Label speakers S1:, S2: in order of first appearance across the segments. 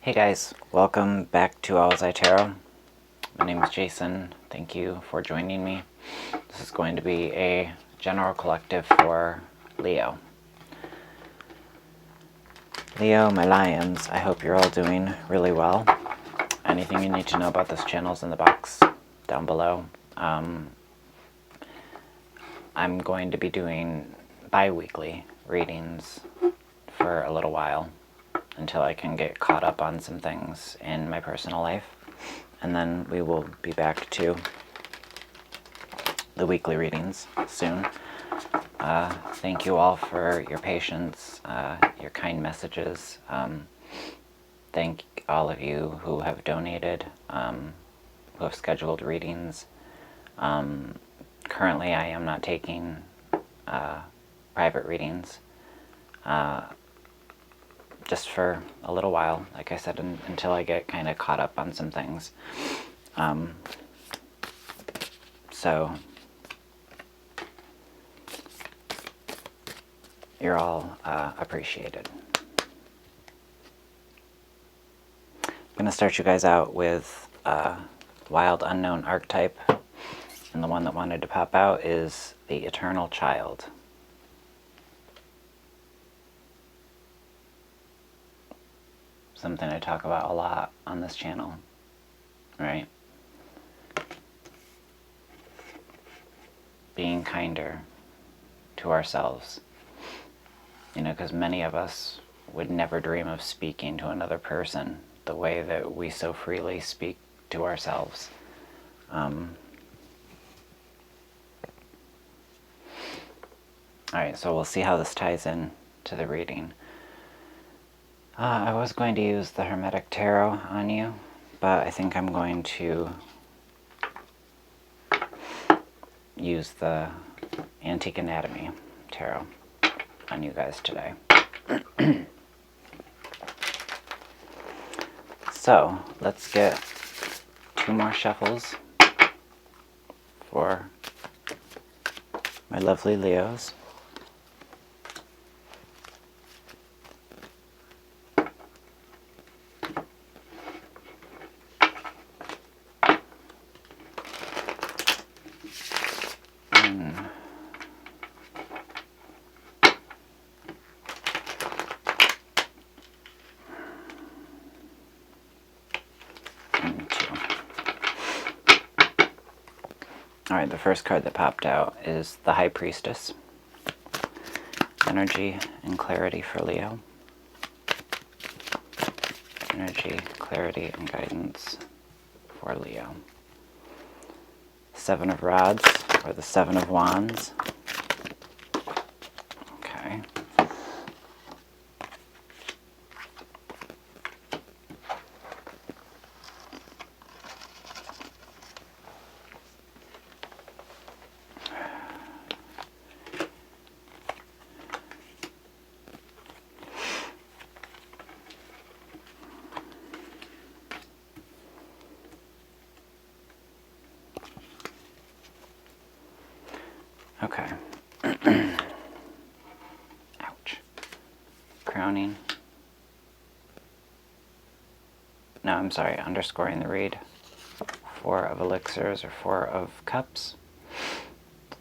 S1: Hey guys, welcome back to Owlets Tarot. My name is Jason. Thank you for joining me. This is going to be a general collective for Leo. Leo, my lions, I hope you're all doing really well. Anything you need to know about this channel is in the box down below. I'm going to be doing bi-weekly readings for a little while until I can get caught up on some things in my personal life. And then we will be back to the weekly readings soon. Thank you all for your patience, your kind messages. Thank all of you who have donated, who have scheduled readings. Currently I am not taking private readings, just for a little while, like I said, until I get kind of caught up on some things. So you're all appreciated. I'm going to start you guys out with Wild Unknown Archetype, and the one that wanted to pop out is the Eternal Child. Something I talk about a lot on this channel, right? Being kinder to ourselves. You know, because many of us would never dream of speaking to another person the way that we so freely speak to ourselves. Alright, so we'll see how this ties in to the reading. I was going to use the Hermetic Tarot on you, but I think I'm going to use the Antique Anatomy Tarot on you guys today. So, let's get 2 more shuffles for my lovely Leos. Alright, the first card that popped out is the High Priestess. Energy and clarity for Leo. Energy, clarity, and guidance for Leo. 7 of Rods, or the 7 of Wands. Okay. Okay. Ouch. Crowning. No, I'm sorry, underscoring the read. 4 of Elixirs, or 4 of Cups.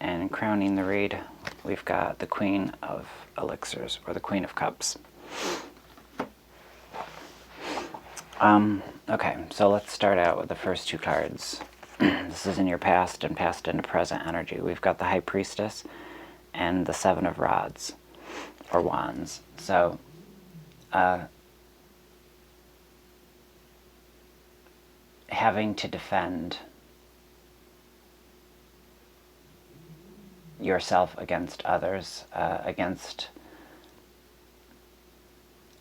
S1: And crowning the read, we've got the Queen of Elixirs, or the Queen of Cups. Okay, so let's start out with the first 2 cards. This is in your past and past into present energy. We've got the High Priestess and the 7 of Rods, or Wands. So, having to defend yourself against others, against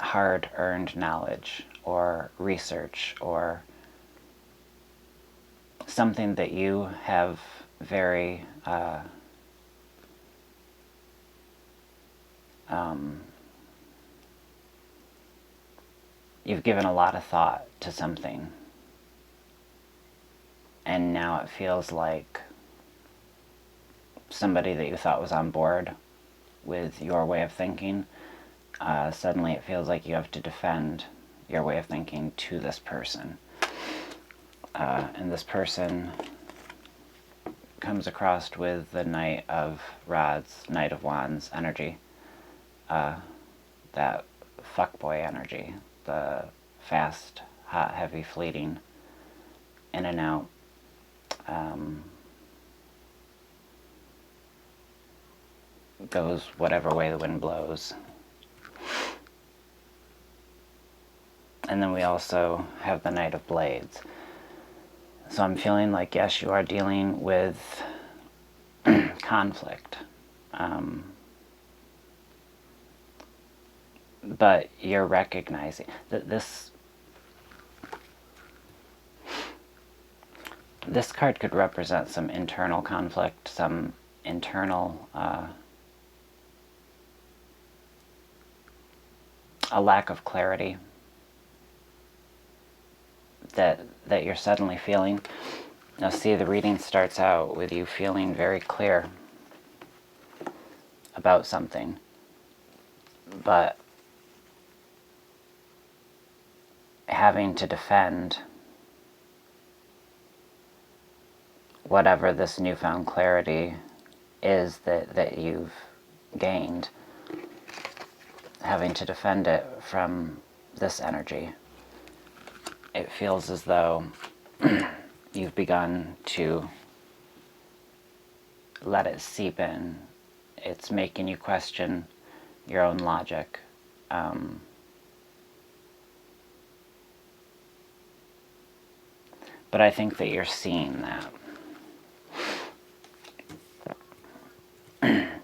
S1: hard-earned knowledge or research or something that you have very you've given a lot of thought to something, and now it feels like somebody that you thought was on board with your way of thinking, suddenly it feels like you have to defend your way of thinking to this person. And this person comes across with the Knight of Rods, Knight of Wands energy. That fuckboy energy. The fast, hot, heavy, fleeting, in and out. Goes whatever way the wind blows. And then we also have the Knight of Blades. So I'm feeling like, yes, you are dealing with conflict. But you're recognizing that this card could represent some internal conflict, some internal a lack of clarity that you're suddenly feeling. Now see, the reading starts out with you feeling very clear about something, but having to defend whatever this newfound clarity is that you've gained, having to defend it from this energy. It feels as though you've begun to let it seep in. It's making you question your own logic. But I think that you're seeing that.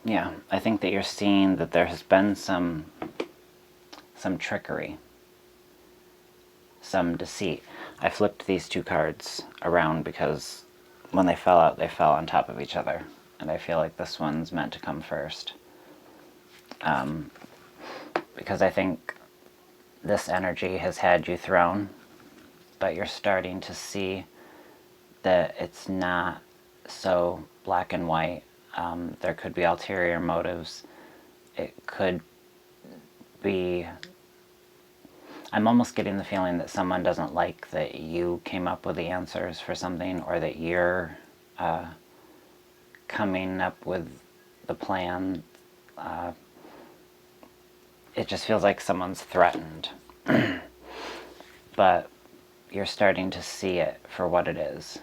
S1: Yeah, I think that you're seeing that there has been some trickery, some deceit. I flipped these two cards around because when they fell out, they fell on top of each other. And I feel like this one's meant to come first. Because I think this energy has had you thrown, but you're starting to see that it's not so black and white. There could be ulterior motives. It could be... I'm almost getting the feeling that someone doesn't like that you came up with the answers for something, or that you're coming up with the plan. It just feels like someone's threatened. But you're starting to see it for what it is.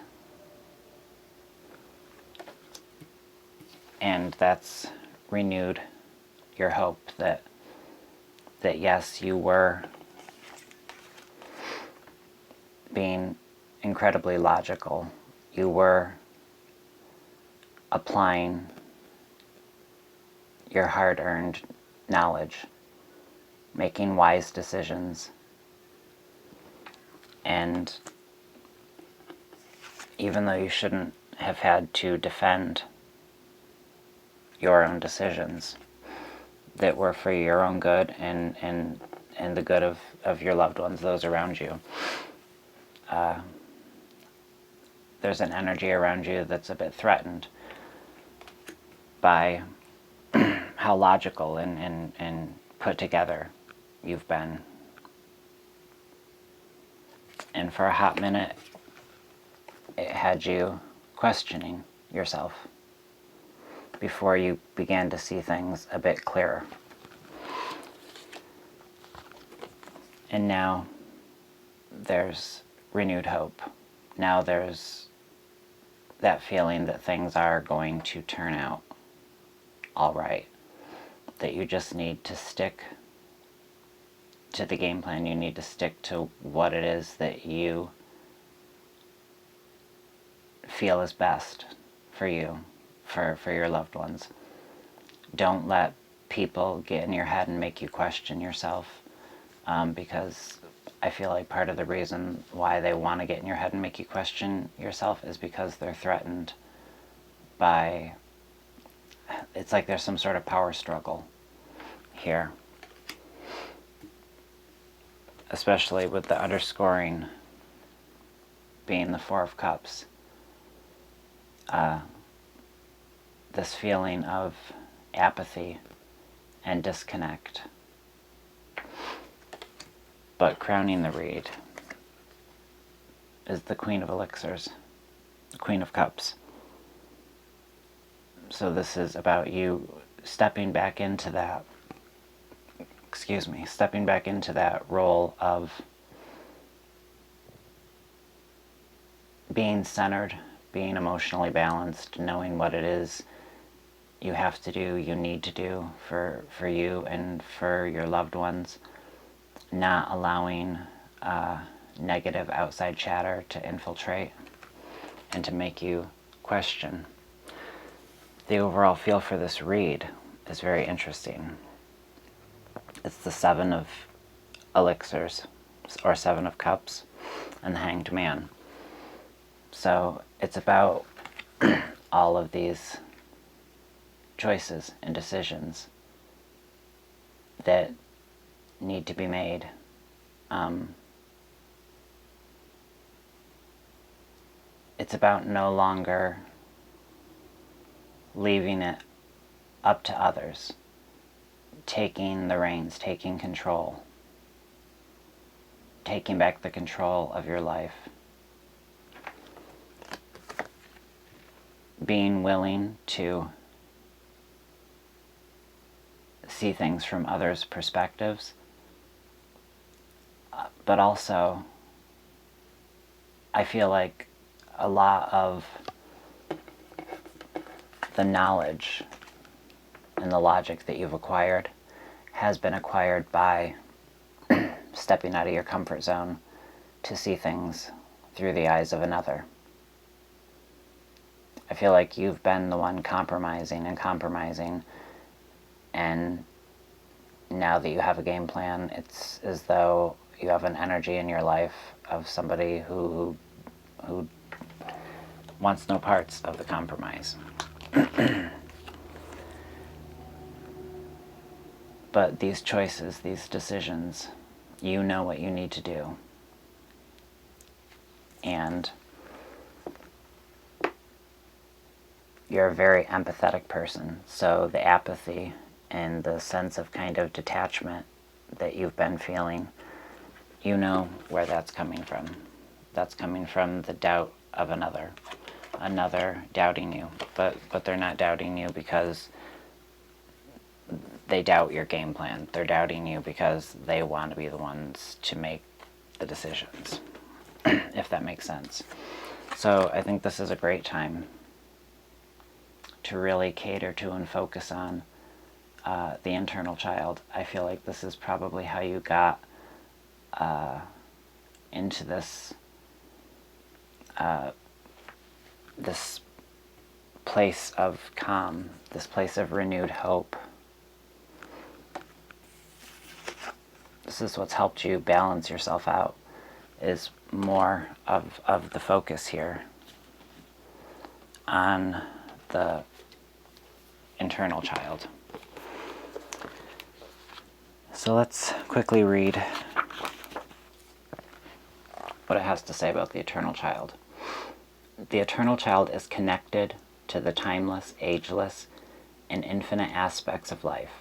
S1: And that's renewed your hope that yes, you were being incredibly logical. You were applying your hard-earned knowledge, making wise decisions, and even though you shouldn't have had to defend your own decisions that were for your own good and the good of your loved ones, those around you, there's an energy around you that's a bit threatened by how logical and put together you've been. And for a hot minute, it had you questioning yourself before you began to see things a bit clearer. And now there's renewed hope. Now there's that feeling that things are going to turn out all right. That you just need to stick to the game plan. You need to stick to what it is that you feel is best for you, for your loved ones. Don't let people get in your head and make you question yourself, because I feel like part of the reason why they want to get in your head and make you question yourself is because they're threatened by... It's like there's some sort of power struggle here. Especially with the underscoring being the Four of Cups. This feeling of apathy and disconnect. But crowning the reed is the Queen of Elixirs, the Queen of Cups. So this is about you stepping back into that, stepping back into that role of being centered, being emotionally balanced, knowing what it is you have to do, you need to do for you and for your loved ones, not allowing negative outside chatter to infiltrate and to make you question. The overall feel for this read is very interesting. It's the Seven of Elixirs, or Seven of Cups, and the Hanged Man. So it's about all of these choices and decisions that need to be made. It's about no longer leaving it up to others, taking the reins, taking control, taking back the control of your life, being willing to see things from others' perspectives, but also I feel like a lot of the knowledge and the logic that you've acquired has been acquired by stepping out of your comfort zone to see things through the eyes of another. I feel like you've been the one compromising, and now that you have a game plan, it's as though you have an energy in your life of somebody who wants no parts of the compromise. But these choices, these decisions, you know what you need to do. And you're a very empathetic person, so the apathy and the sense of kind of detachment that you've been feeling, you know where that's coming from. That's coming from the doubt of another doubting you, but they're not doubting you because they doubt your game plan. They're doubting you because they want to be the ones to make the decisions, if that makes sense. So I think this is a great time to really cater to and focus on the internal child. I feel like this is probably how you got into this this place of calm, this place of renewed hope. This is what's helped you balance yourself out, is more of the focus here on the internal child. So let's quickly read what it has to say about the eternal child. The eternal child is connected to the timeless, ageless, and infinite aspects of life.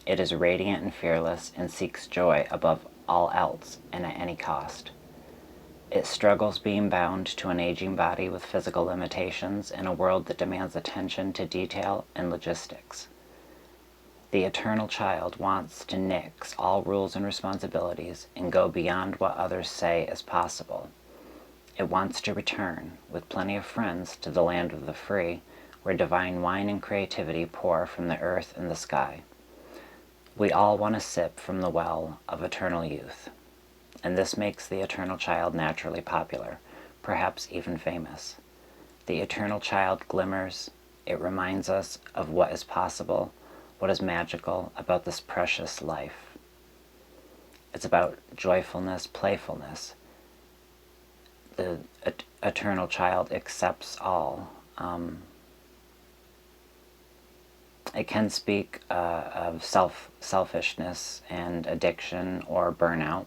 S1: It is radiant and fearless and seeks joy above all else and at any cost. It struggles being bound to an aging body with physical limitations in a world that demands attention to detail and logistics. The eternal child wants to nix all rules and responsibilities and go beyond what others say is possible. It wants to return, with plenty of friends, to the land of the free, where divine wine and creativity pour from the earth and the sky. We all want to sip from the well of eternal youth, and this makes the eternal child naturally popular, perhaps even famous. The eternal child glimmers. It reminds us of what is possible, what is magical about this precious life. It's about joyfulness, playfulness. The eternal child accepts all. It can speak of selfishness and addiction or burnout.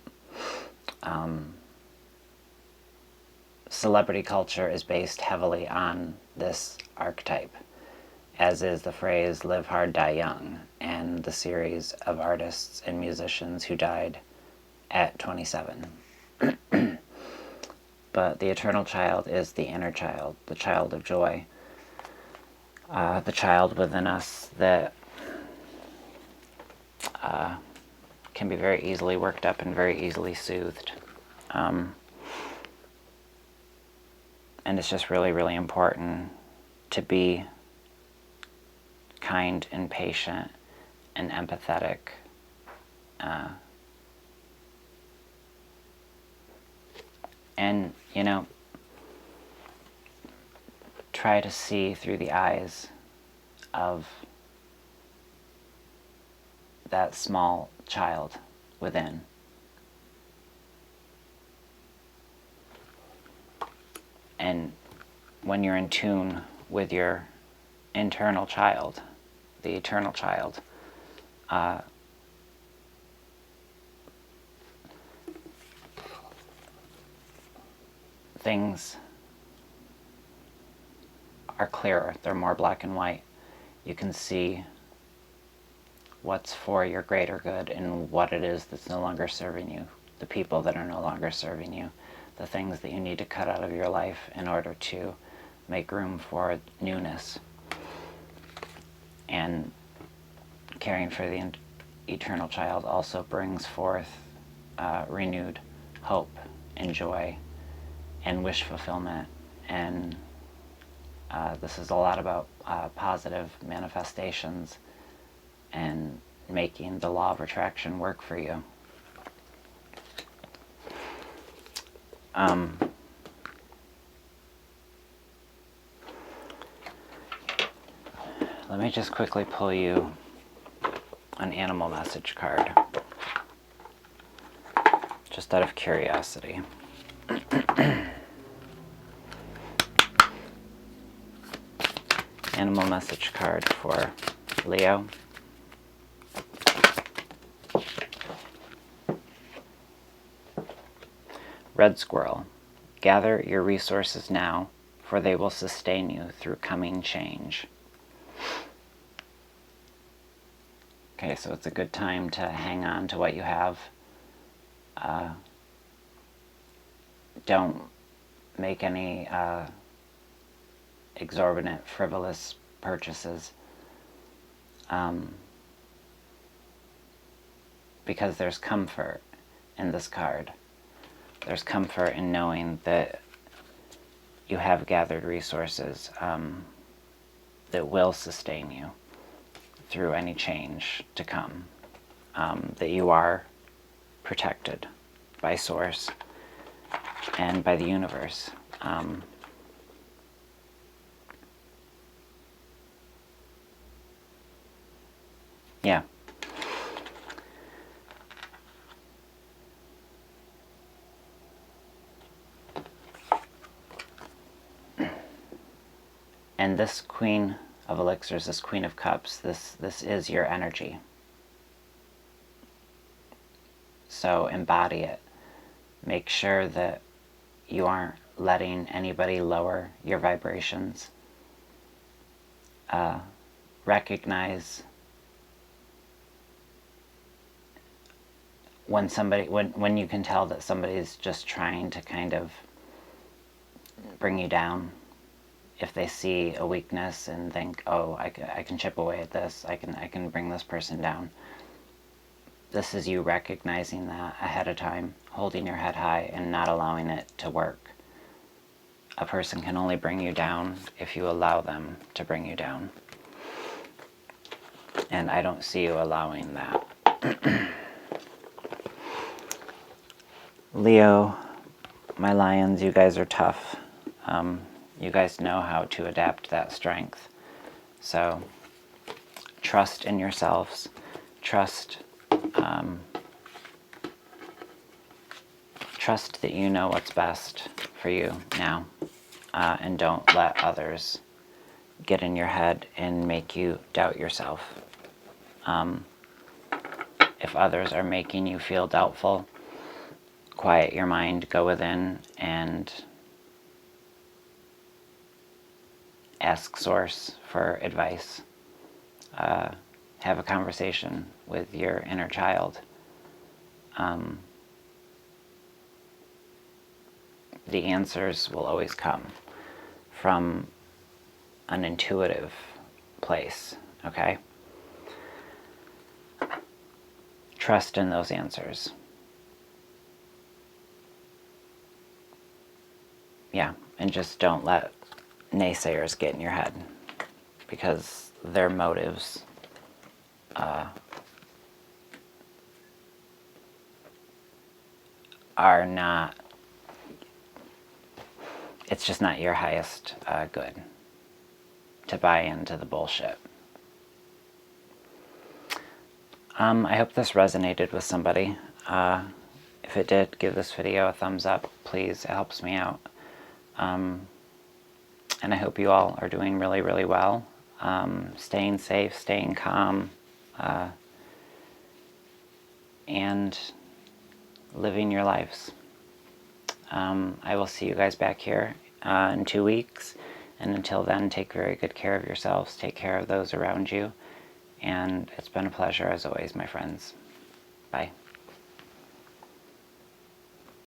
S1: Celebrity culture is based heavily on this archetype, as is the phrase "live hard, die young," and the series of artists and musicians who died at 27. But the eternal child is the inner child, the child of joy, the child within us that can be very easily worked up and very easily soothed. And it's just really, really important to be kind and patient and empathetic. And, try to see through the eyes of that small child within. And when you're in tune with your internal child, the eternal child, things are clearer. They're more black and white. You can see what's for your greater good and what it is that's no longer serving you, the people that are no longer serving you, the things that you need to cut out of your life in order to make room for newness. And caring for the eternal child also brings forth renewed hope and joy and wish fulfillment. And this is a lot about positive manifestations and making the law of attraction work for you. Let me just quickly pull you an animal message card, just out of curiosity. Animal message card for Leo. Red squirrel, gather your resources now, for they will sustain you through coming change. Okay, so it's a good time to hang on to what you have. Don't make any exorbitant, frivolous purchases, because there's comfort in this card. There's comfort in knowing that you have gathered resources that will sustain you through any change to come, that you are protected by Source and by the universe. Yeah. And this Queen of Elixirs, this Queen of Cups, this is your energy. So embody it. Make sure that you aren't letting anybody lower your vibrations. Recognize when you can tell that somebody's just trying to kind of bring you down. If they see a weakness and think, oh, I can chip away at this, I can bring this person down. This is you recognizing that ahead of time, holding your head high and not allowing it to work. A person can only bring you down if you allow them to bring you down. And I don't see you allowing that. Leo, my lions, you guys are tough. You guys know how to adapt that strength. So trust in yourselves. Trust that you know what's best for you now. And don't let others get in your head and make you doubt yourself. If others are making you feel doubtful, quiet your mind, go within, and ask Source for advice. Have a conversation with your inner child. the answers will always come from an intuitive place, okay? Trust in those answers. Yeah, and just don't let naysayers get in your head, because their motives are not, it's just not your highest good to buy into the bullshit. I hope this resonated with somebody. If it did, give this video a thumbs up, please. It helps me out. And I hope you all are doing really, really well. Staying safe, staying calm, and living your lives. I will see you guys back here in 2 weeks. And until then, take very good care of yourselves. Take care of those around you. And it's been a pleasure as always, my friends. Bye.